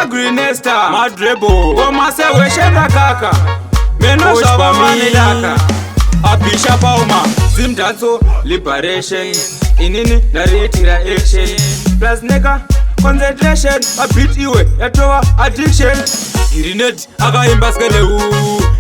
Greenesta Madrebo Goma se weshenda kaka Meno shaba manidaka Apisha Pauma Zimdanso Liberation Inini naretira action Plus nigga concentration a beat iwe yatoa addiction Irinet akaimba skeleu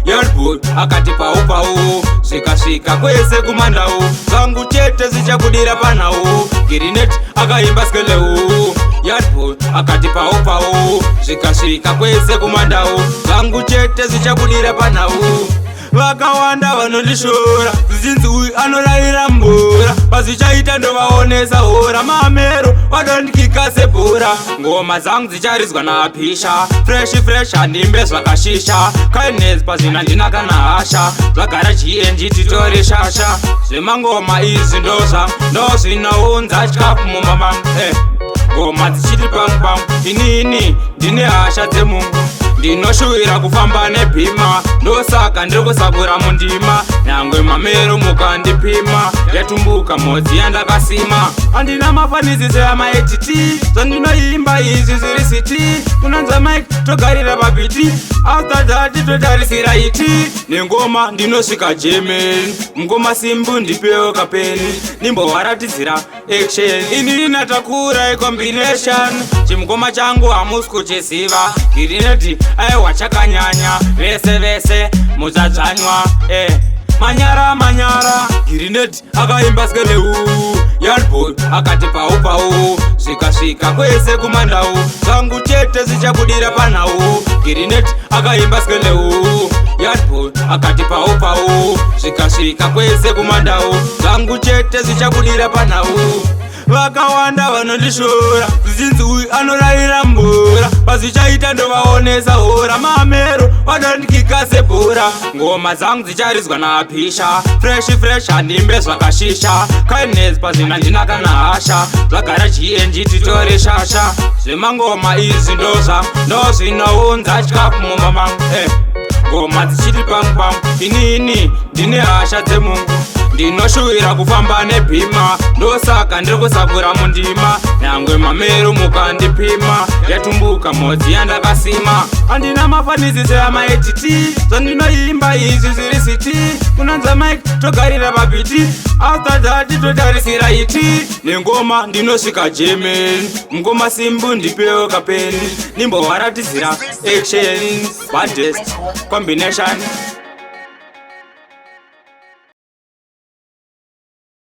Yardboy akati pau Shika kwese kumandau Zangu chete zichakudira panau Irinet akaimba skeleu Yardboy akati pau Shika kwese kumandau Zangu chete zichakudira panau Vakawanda vanondishora Zizinzi uyu anoraira mbura Pazichaita ndovaonesa hora Mamero vadondikika sebhura Ngoma zangu dzicharizwa napisha Fresh handimbe zvakashisha Kindness pazvina ndina kana hasha Zvagara GNG titore shasha Zvemangoma izvi ndozvinaunza chikafu mumama Ngoma dzichiti pam Inini ndine hasha dzemungu Ndinoshuwira kufamba nebhima Ndosaka ndiri kusakura mundima Nyangwe mamero mukandipima Yatumbuka modzi yandakasima Handina mafaniziso yamaetiti Zvandinoimba izvi zviri siti Kunanza mike togarira pabiti After that totarisira iti Nengoma ndinosvika German Mungoma simbu ndipewo kapeni Nimbowaratidzira action Ini natakura combination Chimungoma changu hamusi kuchiziva Girineti aiwa chakanyanya Vese muzadzanywa Manyara Girineti akaimba skeleu Yardboy akati pau Svika kwese kumandau Zangu chete zichakudira panau Girineti akaimba skeleu Yardboy akati pau Svika kwese kumandau Zangu chete zichakudira panau Vakawanda vanondishora Zizinzi uyu anoraira mbura Pazichaita ndovaonesa hora Mamero vadondikika sebhura Ngoma zangu dzicharizwa napisha Fresh handimbe zvakashisha Kindness pazvina ndina kana hasha Zvagara GNG titore shasha Zvemangoma izvi ndozvinaunza chikafu mumama Ngoma dzichiti pam Inini ndine hasha dzemungu Ndinoshuwira kufamba nebhima Ndosaka ndiri kusakura mundima Nyangwe mamero mukandipima Yatumbuka modzi yandakasima Handina mafaniziso yamaetiti Zvandinoimba izvi zviri siti Kunanza mike togarira pabiti After that totarisira iti Nengoma ndinosvika German Mungoma simbu ndipewo kapeni Nimbowaratidzira action Baddest combination